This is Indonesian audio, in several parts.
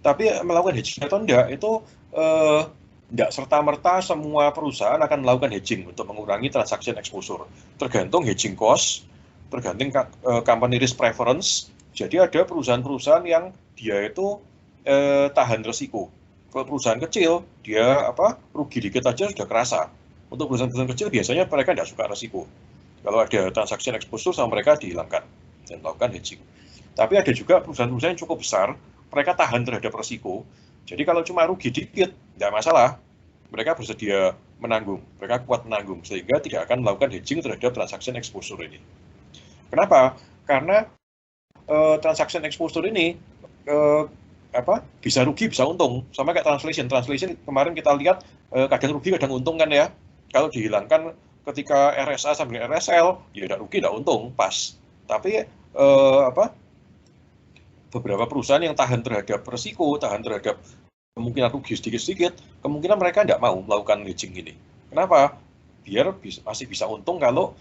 Tapi melakukan hedging atau enggak, itu enggak serta-merta semua perusahaan akan melakukan hedging untuk mengurangi transaction exposure. Tergantung hedging cost, tergantung company risk preference. Jadi ada perusahaan-perusahaan yang dia itu tahan resiko. Kalau perusahaan kecil, dia rugi dikit aja sudah kerasa. Untuk perusahaan-perusahaan kecil biasanya mereka tidak suka resiko. Kalau ada transaction exposure sama mereka dihilangkan dan melakukan hedging. Tapi ada juga perusahaan-perusahaan yang cukup besar, mereka tahan terhadap resiko. Jadi kalau cuma rugi dikit, tidak masalah. Mereka bersedia menanggung, mereka kuat menanggung, sehingga tidak akan melakukan hedging terhadap transaction exposure ini. Kenapa? Karena transaction exposure ini bisa rugi, bisa untung. Sama kayak translation. Translation kemarin kita lihat kadang rugi, kadang untung kan ya. Kalau dihilangkan ketika RSA sambil RSL, ya tidak rugi, tidak untung, pas. Tapi beberapa perusahaan yang tahan terhadap resiko, tahan terhadap kemungkinan rugi sedikit-sedikit, kemungkinan mereka tidak mau melakukan hedging ini. Kenapa? Biar masih bisa untung kalau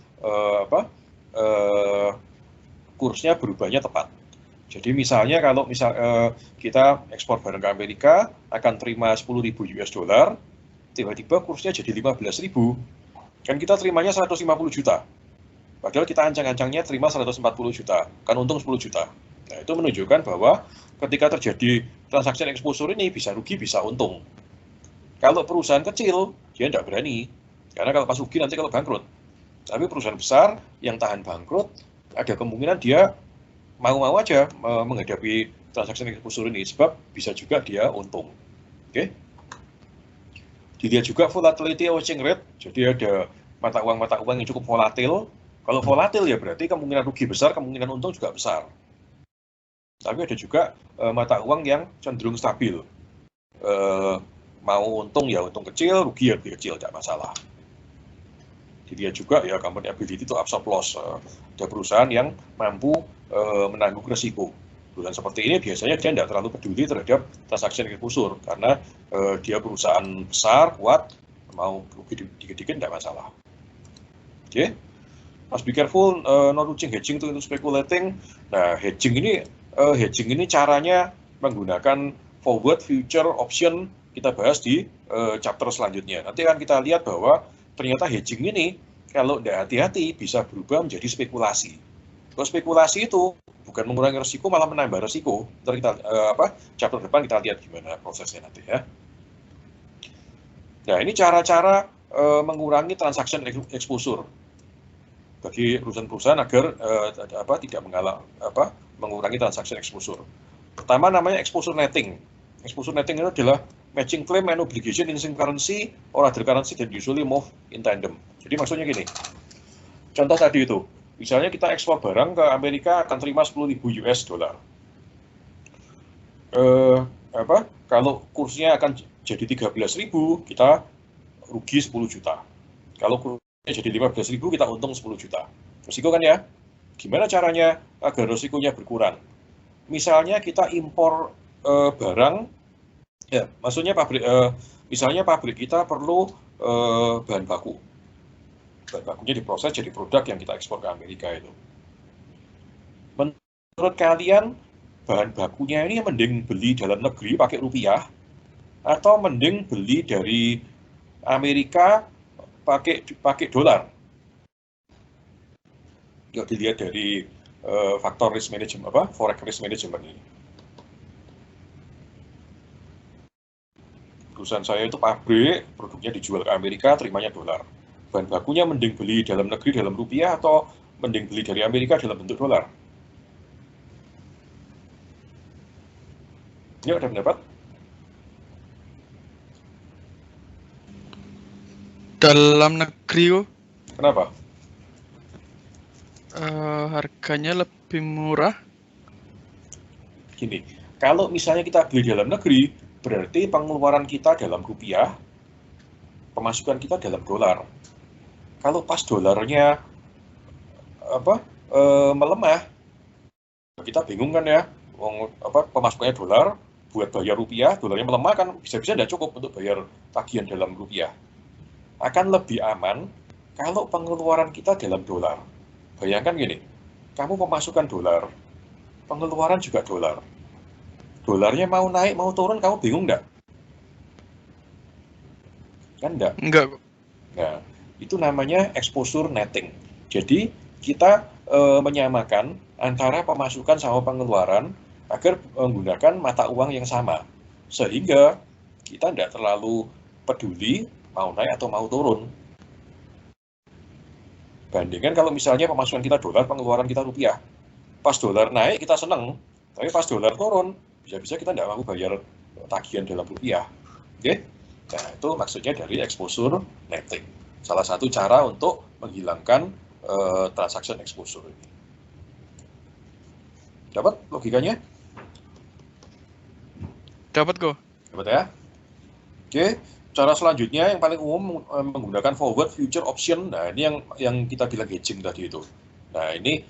kursnya berubahnya tepat. Jadi misalnya kalau kita ekspor barang ke Amerika, akan terima 10.000 US dollar, tiba-tiba kursnya jadi 15.000, kan kita terimanya 150 juta. Padahal kita ancang-ancangnya terima 140 juta, kan untung 10 juta. Nah, itu menunjukkan bahwa ketika terjadi transaction exposure ini bisa rugi, bisa untung. Kalau perusahaan kecil, dia tidak berani. Karena kalau pas rugi nanti kalau bangkrut. Tapi perusahaan besar yang tahan bangkrut, ada kemungkinan dia mau-mau aja menghadapi transaction exposure ini, sebab bisa juga dia untung. Oke? Dilihat juga volatility exchange rate, jadi ada mata uang yang cukup volatil. Kalau volatil ya berarti kemungkinan rugi besar, kemungkinan untung juga besar. Tapi ada juga mata uang yang cenderung stabil. Mau untung ya untung kecil, rugi ya rugi kecil, tidak masalah. Dilihat juga ya company ability to absorb loss. Ada perusahaan yang mampu menanggung risiko. Perusahaan seperti ini biasanya dia tidak terlalu peduli terhadap transaction exposure karena dia perusahaan besar, kuat, mau rugi dikit-dikit tidak masalah. Oke, must be careful not using hedging to speculating. Nah, hedging ini caranya menggunakan forward, future, option, kita bahas di chapter selanjutnya. Nanti akan kita lihat bahwa ternyata hedging ini kalau tidak hati-hati bisa berubah menjadi spekulasi. Kalau spekulasi itu bukan mengurangi risiko, malah menambah risiko. Nanti kita chapter depan kita lihat gimana prosesnya nanti ya. Nah, ini cara-cara mengurangi transaction exposure bagi perusahaan-perusahaan agar tidak mengurangi transaction exposure. Pertama namanya exposure netting. Exposure netting itu adalah matching claim and obligation in same currency or other currency that usually move in tandem. Jadi maksudnya gini, contoh tadi itu, misalnya kita ekspor barang ke Amerika akan terima 10.000 US dollar. Kalau kursnya akan jadi 13.000, kita rugi 10 juta. Kalau kursnya jadi 15.000, kita untung 10 juta. Risiko kan ya? Gimana caranya agar risikonya berkurang? Misalnya kita impor barang, ya, maksudnya misalnya pabrik kita perlu bahan baku. Bahan bakunya diproses jadi produk yang kita ekspor ke Amerika itu. Menurut kalian, bahan bakunya ini mending beli dalam negeri pakai rupiah, atau mending beli dari Amerika pakai dolar? Yuk dilihat dari faktor risk management, forex risk management ini. Perusahaan saya itu pabrik, produknya dijual ke Amerika, terimanya dolar. Bahan bakunya mending beli dalam negeri dalam rupiah atau mending beli dari Amerika dalam bentuk dolar? Yuk, ada pendapat? Dalam negeri kok. Kenapa? Harganya lebih murah. Gini, kalau misalnya kita beli dalam negeri, berarti pengeluaran kita dalam rupiah, pemasukan kita dalam dolar. Kalau pas dolarnya melemah, kita bingung kan ya, pemasukannya dolar, buat bayar rupiah, dolarnya melemah kan bisa-bisa tidak cukup untuk bayar tagihan dalam rupiah. Akan lebih aman kalau pengeluaran kita dalam dolar. Bayangkan gini, kamu pemasukan dolar, pengeluaran juga dolar. Dolarnya mau naik, mau turun, kamu bingung nggak? Kan nggak. Enggak kok. Nah, itu namanya exposure netting. Jadi, kita menyamakan antara pemasukan sama pengeluaran agar menggunakan mata uang yang sama. Sehingga kita tidak terlalu peduli mau naik atau mau turun. Bandingkan kalau misalnya pemasukan kita dolar, pengeluaran kita rupiah. Pas dolar naik kita seneng, tapi pas dolar turun, bisa-bisa kita tidak mampu bayar tagihan dalam rupiah. Oke? Nah, itu maksudnya dari exposure netting. Salah satu cara untuk menghilangkan transaction exposure ini. Dapat logikanya? Dapat kok. Dapat ya? Oke, cara selanjutnya yang paling umum menggunakan forward future option. Nah, ini yang kita bilang hedging tadi itu. Nah, ini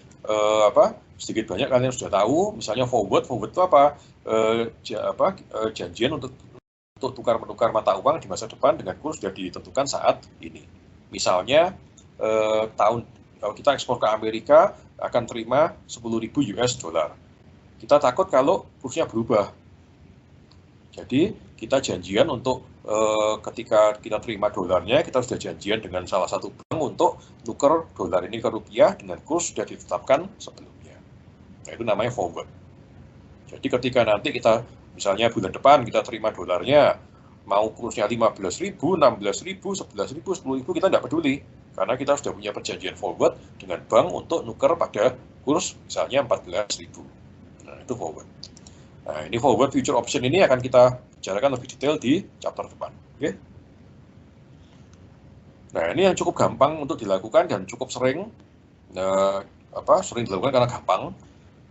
sedikit banyak kalian sudah tahu. Misalnya forward itu apa? Janjian untuk tukar menukar mata uang di masa depan dengan kurs sudah ditentukan saat ini. Misalnya kalau kita ekspor ke Amerika akan terima 10.000 US dollar. Kita takut kalau kursnya berubah. Jadi kita janjian untuk ketika kita terima dolarnya, kita sudah janjian dengan salah satu bank untuk tukar dolar ini ke rupiah dengan kurs sudah ditetapkan sebelumnya. Nah, itu namanya forward. Jadi ketika nanti kita misalnya bulan depan kita terima dolarnya, mau kursnya 15.000, 16.000, 11.000, 10.000, kita tidak peduli. Karena kita sudah punya perjanjian forward dengan bank untuk nuker pada kurs misalnya 14.000. Nah, itu forward. Nah, ini forward future option ini akan kita bicarakan lebih detail di chapter depan. Oke? Nah, ini yang cukup gampang untuk dilakukan dan cukup sering dilakukan karena gampang,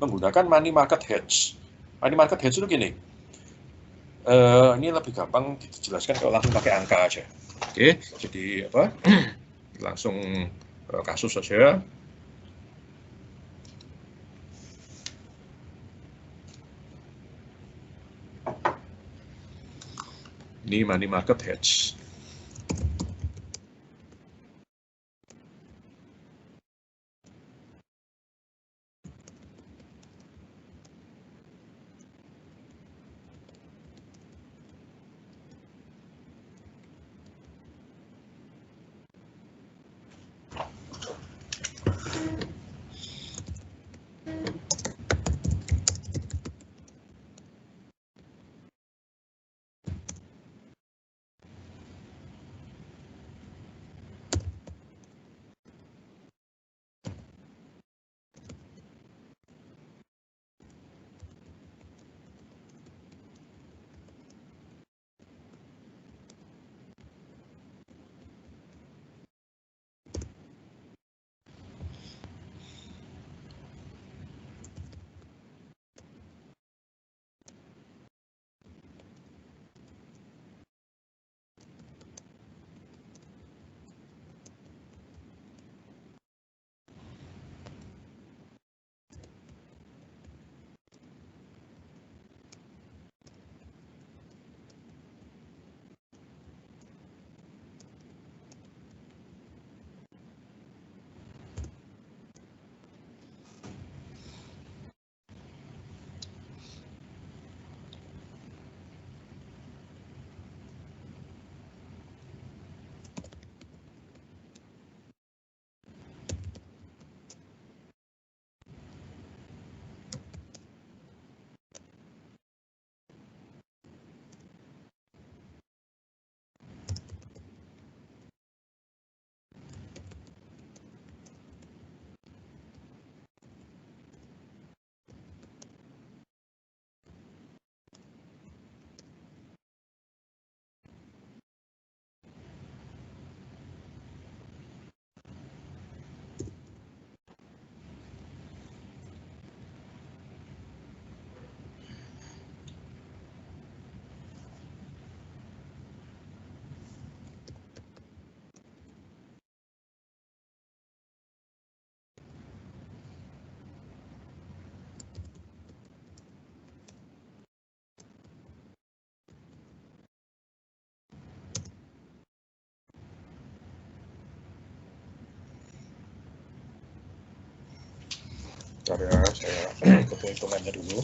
menggunakan money market hedge. Money market hedge itu gini, ini lebih gampang dijelaskan kalau langsung pakai angka aja. Oke, jadi langsung kasus saja. Ini money market hedge. Bentar ya, saya hitung-hitungannya dulu.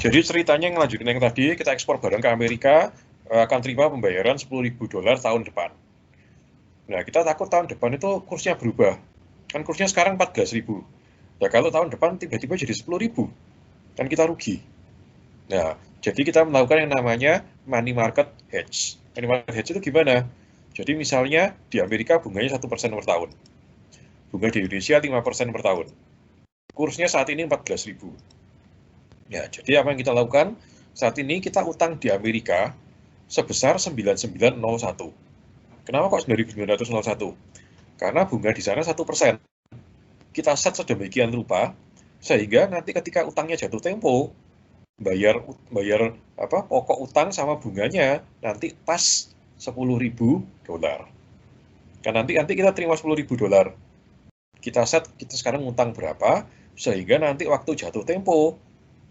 Jadi ceritanya ngelanjutin yang tadi, kita ekspor barang ke Amerika, akan terima pembayaran $10.000 tahun depan. Nah, kita takut tahun depan itu kursnya berubah. Kan kursnya sekarang 14.000. Nah, kalau tahun depan tiba-tiba jadi 10.000, kan kita rugi. Nah, jadi kita melakukan yang namanya money market hedge. Money market hedge itu gimana? Jadi misalnya di Amerika bunganya 1% per tahun. Bunga di Indonesia 5% per tahun. Kursnya saat ini 14.000. Ya, jadi apa yang kita lakukan? Saat ini kita utang di Amerika sebesar 9901. Kenapa kok 9901? Karena bunga di sana 1%. Kita set sedemikian rupa sehingga nanti ketika utangnya jatuh tempo, bayar pokok utang sama bunganya nanti pas $10.000. Kan nanti kita terima $10.000. Kita set kita sekarang utang berapa sehingga nanti waktu jatuh tempo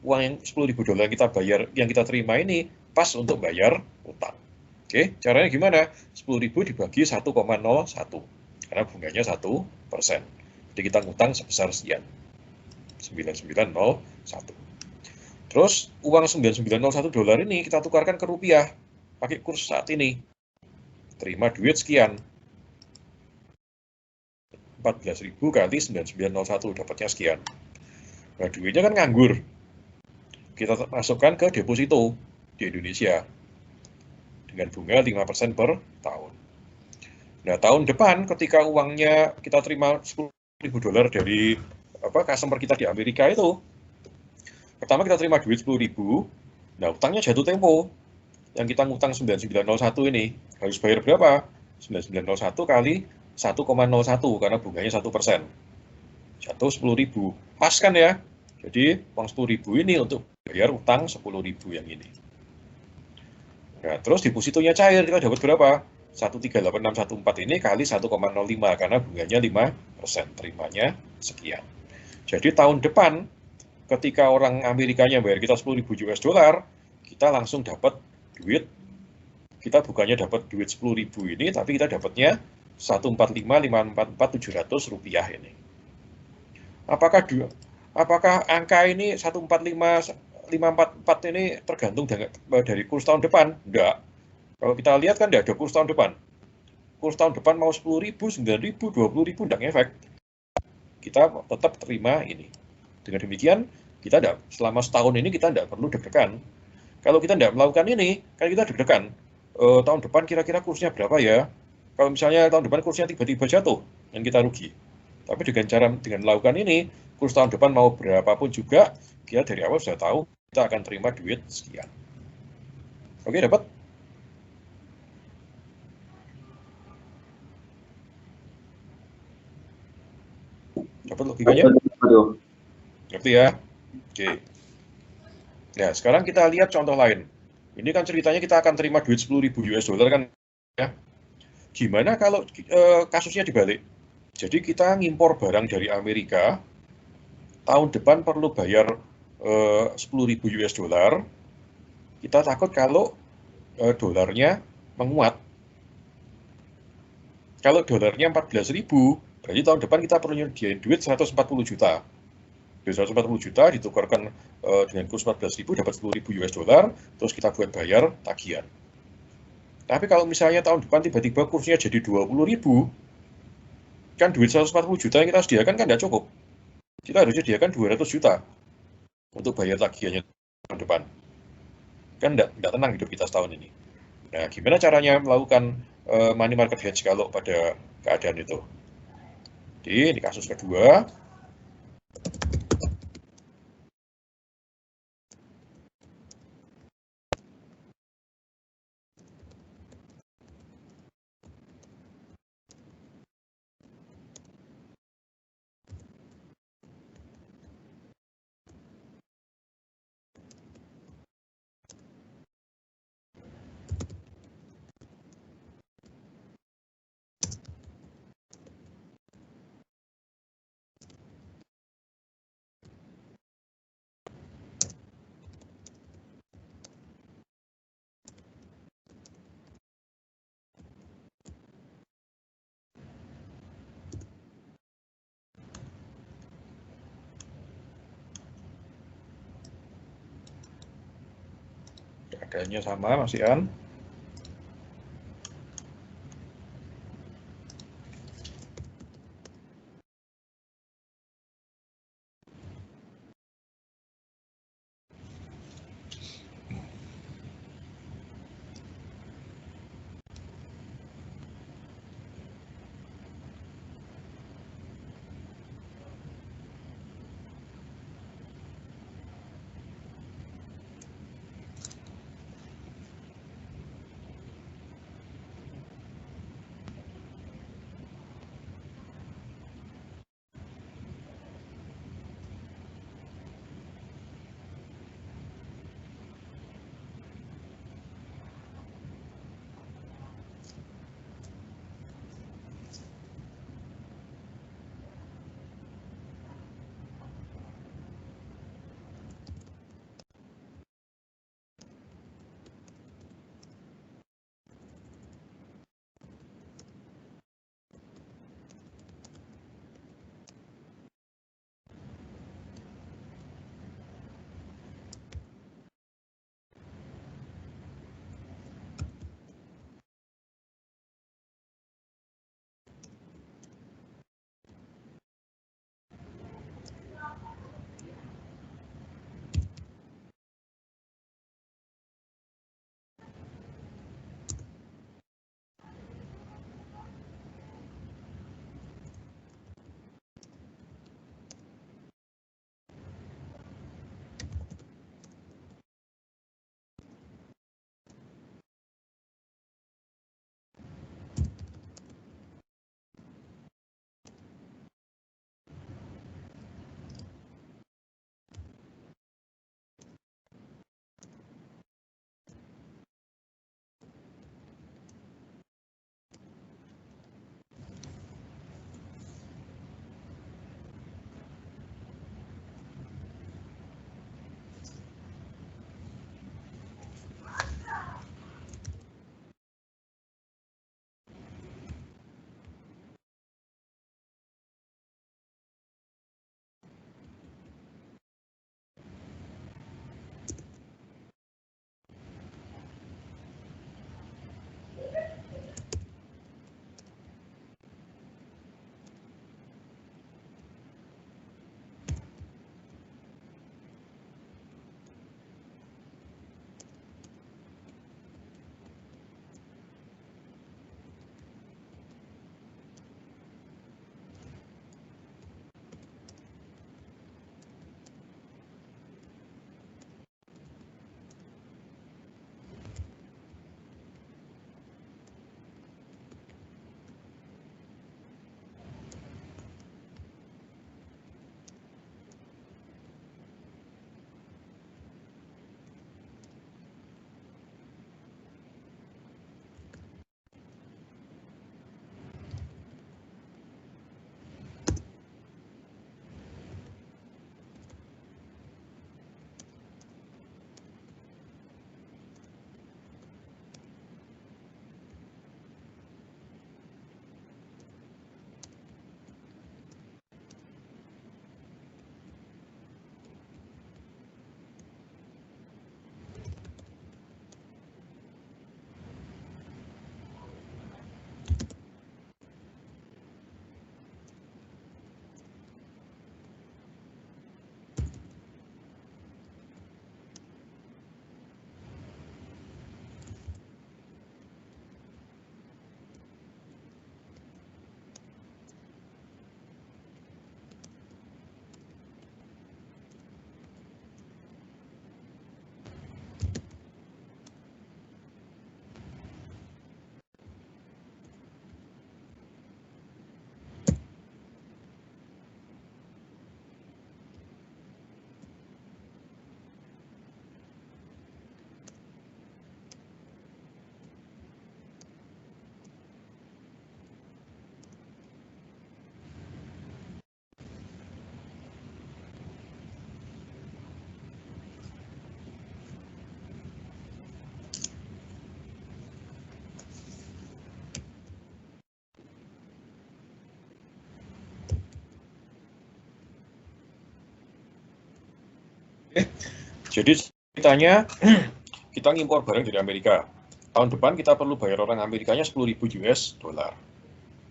uang yang $10.000 kita bayar, yang kita terima ini pas untuk bayar utang. Oke, caranya gimana? 10.000 dibagi 1,01 karena bunganya 1%. Jadi kita ngutang sebesar sekian, 9901. Terus uang $9901 ini kita tukarkan ke rupiah pakai kurs saat ini. Terima duit sekian. 14.000 kali 9901 dapatnya sekian. Nah, duitnya kan nganggur. Kita masukkan ke deposito di Indonesia dengan bunga 5% per tahun. Nah, tahun depan ketika uangnya kita terima $10.000 dari customer kita di Amerika itu, pertama kita terima duit 10.000, nah utangnya jatuh tempo. Yang kita ngutang 9901 ini harus bayar berapa? 9901 kali 1,01 karena bunganya 1%. Jatuh 10.000. Pas kan ya? Jadi uang 10.000 ini untuk bayar utang 10.000 yang ini. Nah, terus depositonya cair, kita dapat berapa? 138614 ini kali 1,05 karena bunganya 5%, terimanya sekian. Jadi tahun depan ketika orang Amerikanya bayar kita $10.000, kita langsung dapat duit. Kita bukannya dapat duit 10.000 ini, tapi kita dapatnya 145.544.700 rupiah ini. Apakah angka ini 145.544 ini tergantung dari kurs tahun depan? Enggak. Kalau kita lihat kan tidak ada kurs tahun depan. Kurs tahun depan mau 10.000, 9.000, 20.000 tidak ngefek. Kita tetap terima ini. Dengan demikian, kita tidak, selama setahun ini kita tidak perlu deg-degan. Kalau kita tidak melakukan ini, kan kita deg-degan. Tahun depan kira-kira kursnya berapa ya? Kalau misalnya tahun depan kursnya tiba-tiba jatuh, dan kita rugi. Tapi dengan melakukan ini, kurs tahun depan mau berapapun juga, kita dari awal sudah tahu kita akan terima duit sekian. Oke, dapat? Dapat logikanya? Ngerti ya? Oke. Nah, sekarang kita lihat contoh lain. Ini kan ceritanya kita akan terima duit $10.000 kan ya. Gimana kalau kasusnya dibalik? Jadi kita ngimpor barang dari Amerika, tahun depan perlu bayar $10.000. Kita takut kalau dolarnya menguat. Kalau dolarnya 14.000, berarti tahun depan kita perlu nyediain duit 140 juta. Duit 140 juta ditukarkan dengan kurs 14.000 dapat $10.000, terus kita buat bayar tagihan. Tapi kalau misalnya tahun depan tiba-tiba kursnya jadi 20.000, kan duit 140 juta yang kita sediakan kan tidak cukup. Kita harus sediakan 200 juta untuk bayar tagihannya tahun depan. Kan tidak tenang hidup kita setahun ini. Nah, gimana caranya melakukan money market hedge kalau pada keadaan itu? Jadi, ini kasus kedua. Nadanya sama, Mas Ian. Jadi ceritanya kita ngimpor barang dari Amerika. Tahun depan kita perlu bayar orang Amerikanya 10.000 US dollar.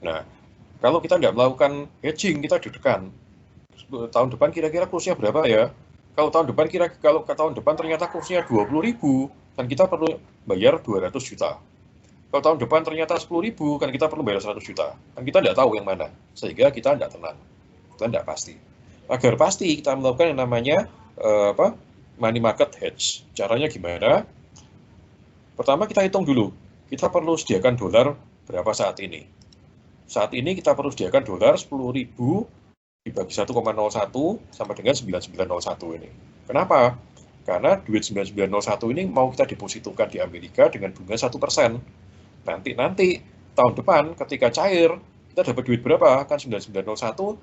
Nah, kalau kita nggak melakukan hedging, kita deg-degan. Tahun depan kira-kira kursnya berapa ya? Kalau tahun depan ternyata kursnya 20.000, kan kita perlu bayar 200 juta. Kalau tahun depan ternyata 10.000, kan kita perlu bayar 100 juta. Kan kita nggak tahu yang mana, sehingga kita nggak tenang, kita nggak pasti. Agar pasti kita melakukan yang namanya money market hedge. Caranya gimana? Pertama kita hitung dulu, kita perlu sediakan dolar berapa saat ini. Saat ini kita perlu sediakan dolar 10.000 dibagi 1,01 sama dengan 9901 ini. Kenapa? Karena duit 9901 ini mau kita depositokan di Amerika dengan bunga 1%. Nanti tahun depan ketika cair, kita dapat duit berapa? Kan 9901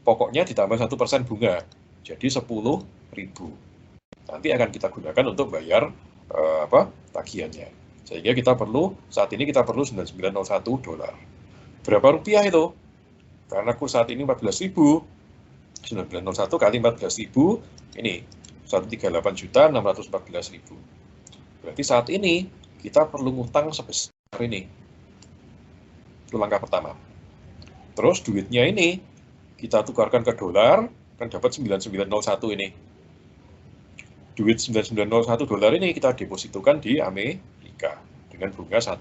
pokoknya ditambah 1% bunga. Jadi 10.000. Nanti akan kita gunakan untuk bayar tagihannya. Sehingga saat ini kita perlu 9901 dolar. Berapa rupiah itu? Karena kurs saat ini 14.000, 9901 kali 14.000, ini 138.614.000. Berarti saat ini kita perlu ngutang sebesar ini. Itu langkah pertama. Terus duitnya ini kita tukarkan ke dolar, kan dapat 9901 ini. Duit 9901 dolar ini kita depositokan di Amerika dengan bunga 1%.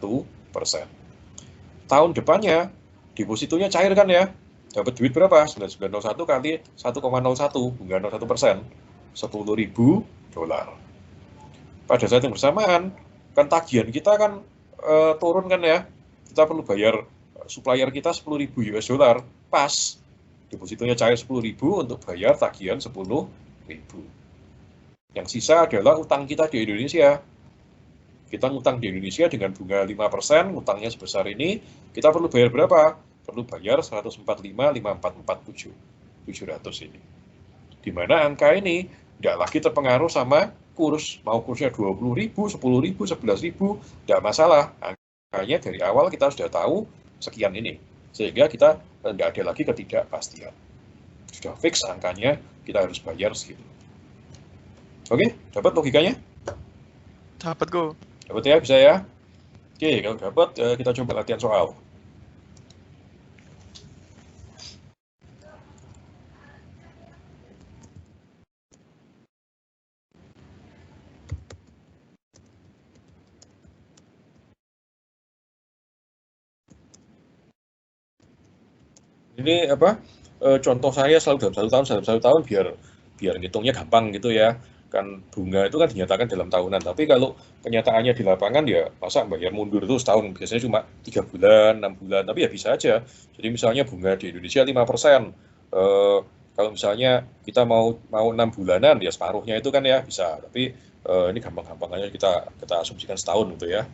Tahun depannya depositonya cair kan ya, dapat duit berapa? 9901 kali 1,01, bunga 01%, 10.000 dolar. Pada saat yang bersamaan, kan tagihan kita kan turun kan ya, kita perlu bayar supplier kita 10.000 US dollar, pas depositonya cair 10.000 untuk bayar tagihan 10.000. Yang sisa adalah utang kita di Indonesia. Kita ngutang di Indonesia dengan bunga 5%, ngutangnya sebesar ini, kita perlu bayar berapa? Perlu bayar 145.547.700 ini. Di mana angka ini tidak lagi terpengaruh sama kurs, mau kursnya 20.000, 10.000, 11.000, tidak masalah. Angkanya dari awal kita sudah tahu sekian ini, sehingga kita tidak ada lagi ketidakpastian. Sudah fix angkanya, kita harus bayar segitu. Oke, dapat logikanya? Dapat kok. Dapat ya, bisa ya? Oke, kalau dapat kita coba latihan soal. Ini contoh saya selalu dalam satu tahun biar ngitungnya gampang gitu ya. Kan bunga itu kan dinyatakan dalam tahunan, tapi kalau kenyataannya di lapangan ya masa bayar mundur itu setahun, biasanya cuma 3 bulan, 6 bulan, tapi ya bisa aja. Jadi misalnya bunga di Indonesia 5%, kalau misalnya kita mau 6 bulanan ya separuhnya itu kan ya bisa, tapi ini gampang-gampangannya kita asumsikan setahun gitu ya.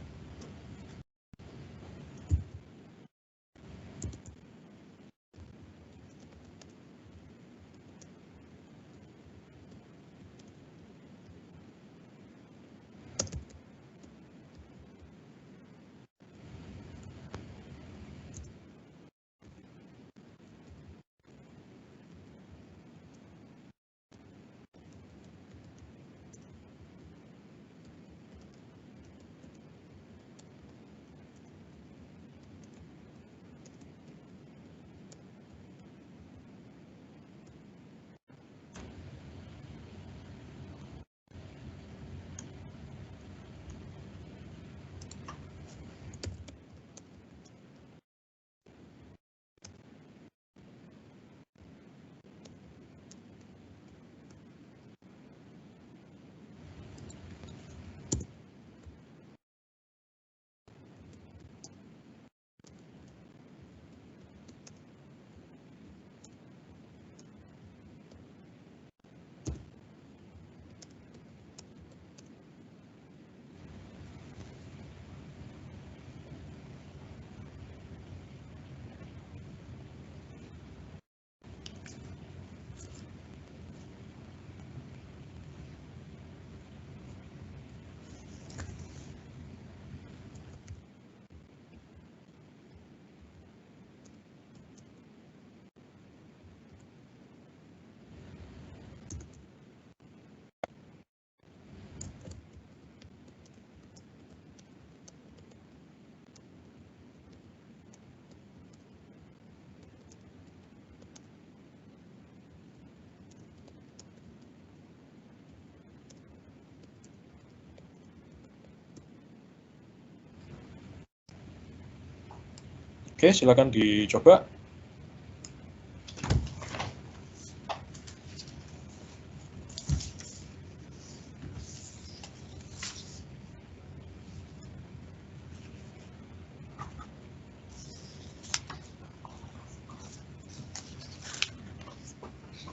Oke, silakan dicoba.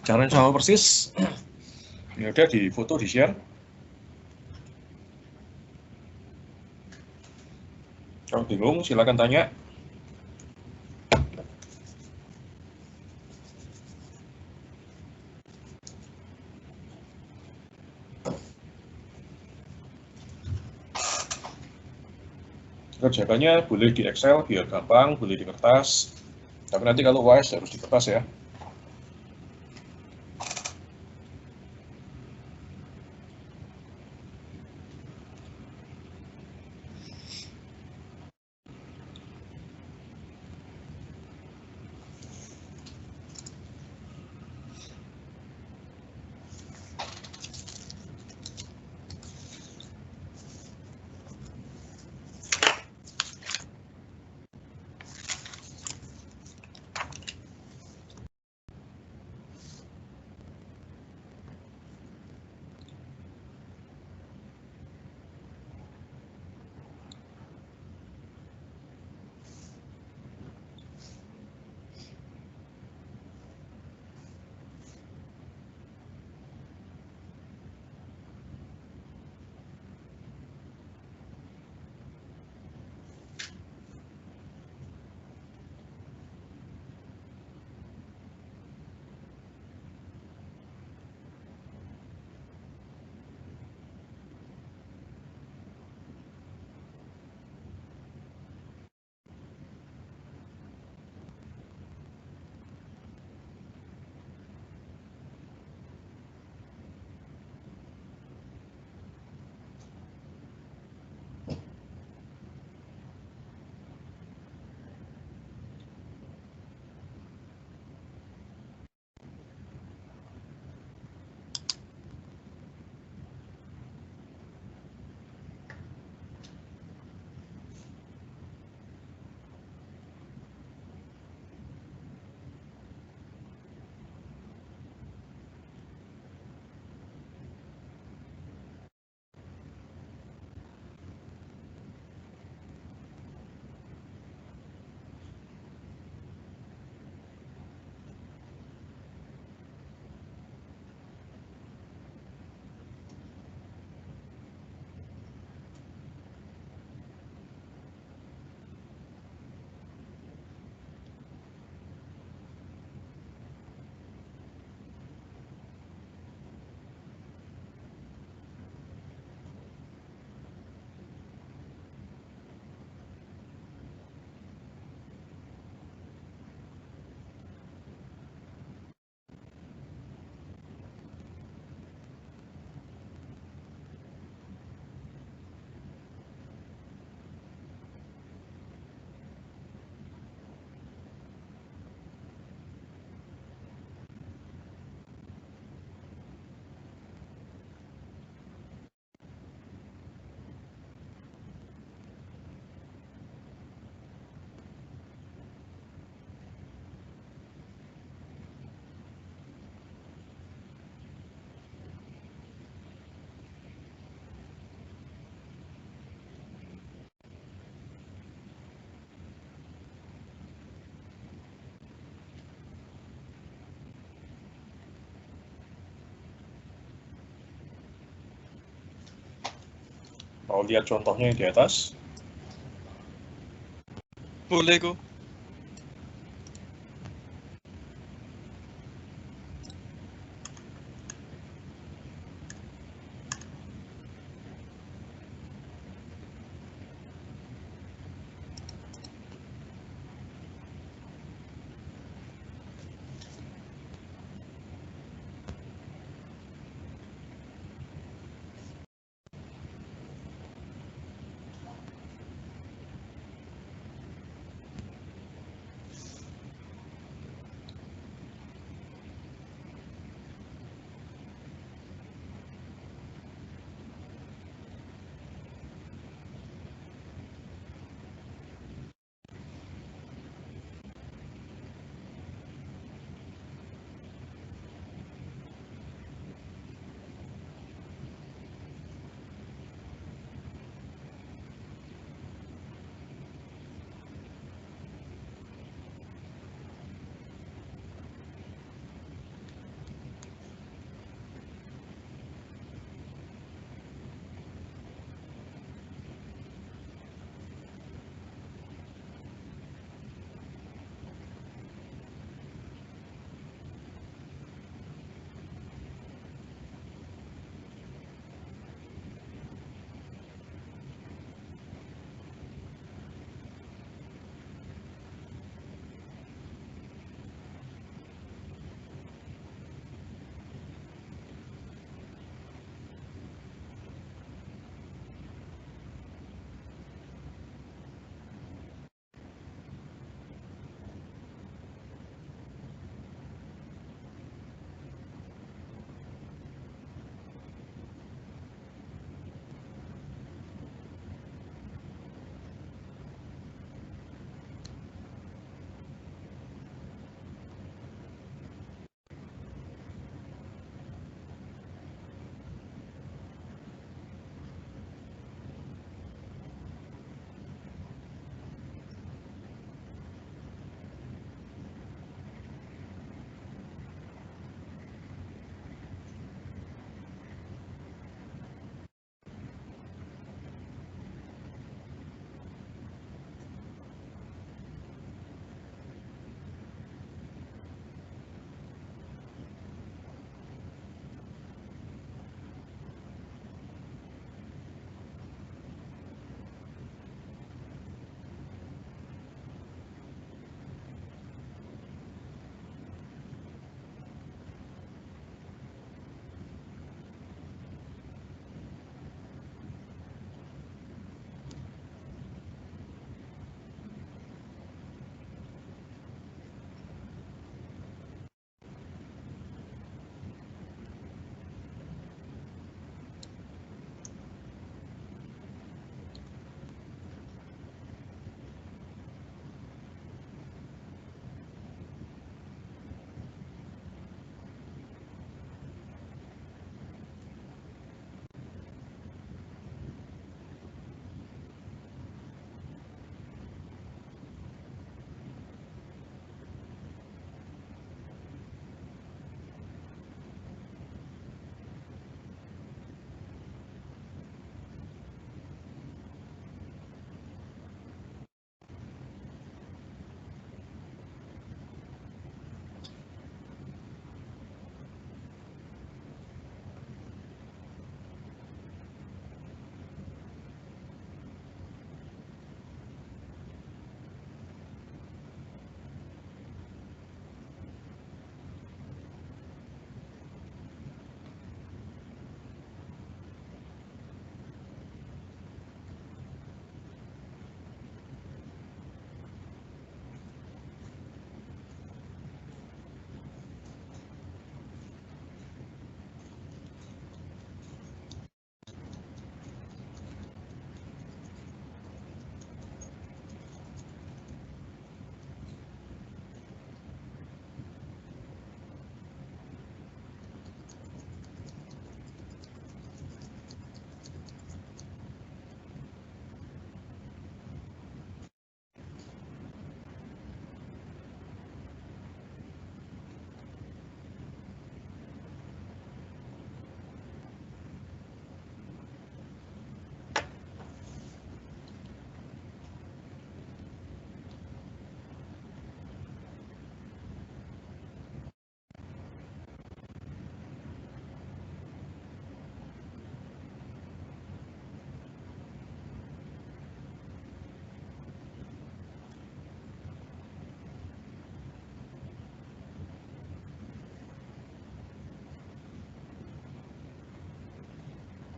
Caranya sama persis. Ini udah di foto, di share. Kalau bingung, silakan tanya. Kerjakannya boleh di Excel biar gampang, boleh di kertas. Tapi nanti kalau UAS harus di kertas ya. Mau lihat contohnya yang di atas? Boleh kok.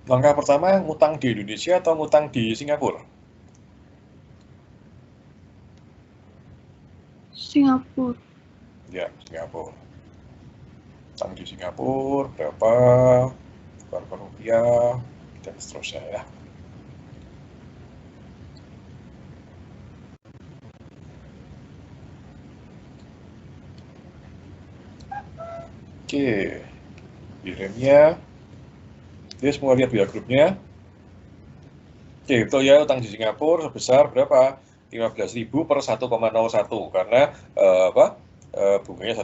Langkah pertama, ngutang di Indonesia atau ngutang di Singapura? Singapura. Ya, Singapura. Utang di Singapura berapa? Tukar ke rupiah, dan seterusnya ya. Oke, kirimnya. Dia semua lihat ya grupnya. Oke, betul ya, utang di Singapura sebesar berapa? 15.000 per 1,01 karena bunganya 1%.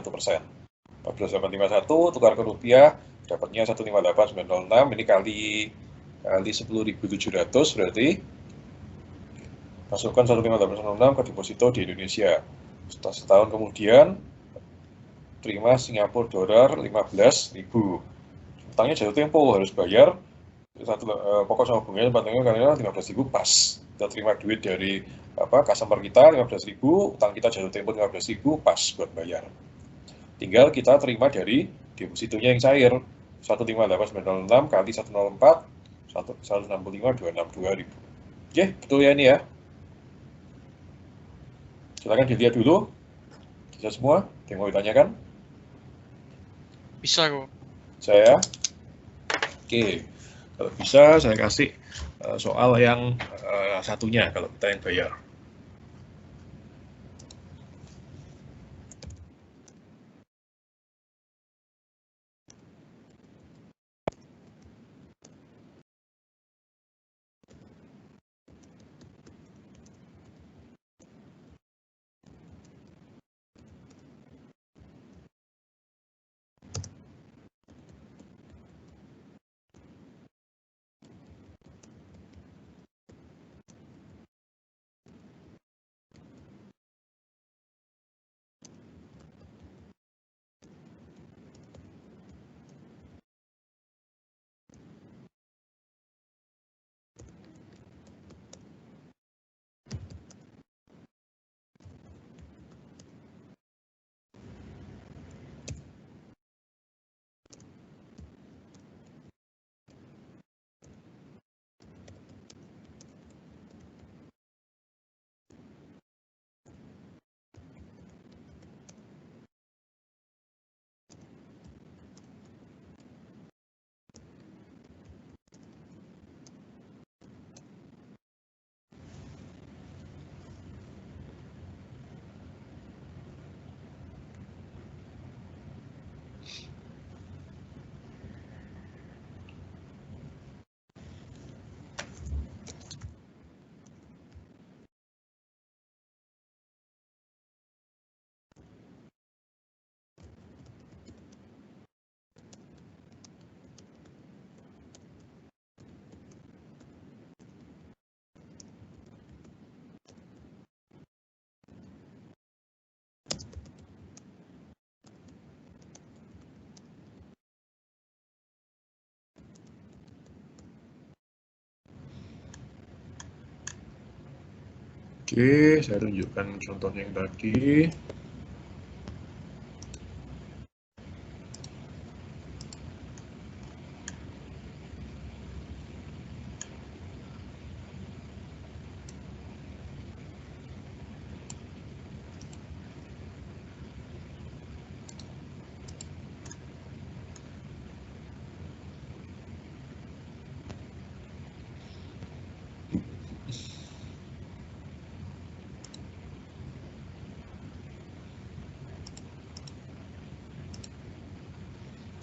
14.851 tukar ke rupiah dapatnya 158.906, ini kali 10.700 berarti masukkan 158.906 ke deposito di Indonesia. Setelah setahun kemudian terima Singapura dolar 15.000. Utangnya jatuh tempo harus bayar pokok sama bunganya 4 karena 15.000 pas. Kita terima duit dari customer kita 15.000, utang kita jatuh tempo 15.000 pas buat bayar. Tinggal kita terima dari depositonya yang cair 158.906 kali 104 165.262.000. Oke, betul ya ini ya. Silakan dilihat dulu. Bisa semua? Yang mau ditanyakan? Bisa kok. Saya. Oke. Kalau bisa saya kasih soal yang satunya kalau kita yang bayar. Oke, saya tunjukkan contohnya yang tadi.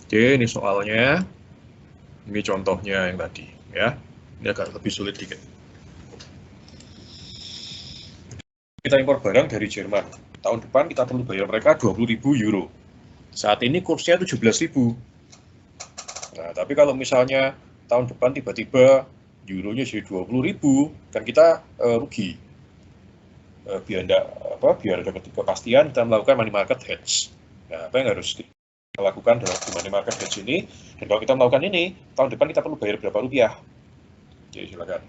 Oke, ini soalnya. Ini contohnya yang tadi, ya. Ini agak lebih sulit dikit. Kita impor barang dari Jerman. Tahun depan kita perlu bayar mereka 20.000 euro. Saat ini kursnya 17.000. Nah, tapi kalau misalnya tahun depan tiba-tiba euronya jadi 20.000, kan kita rugi. Biar ada kepastian, kita melakukan money market hedge. Nah, apa yang harus kita lakukan dalam money market hedge ini? Dan kalau kita melakukan ini, tahun depan kita perlu bayar berapa rupiah? Jadi silakan.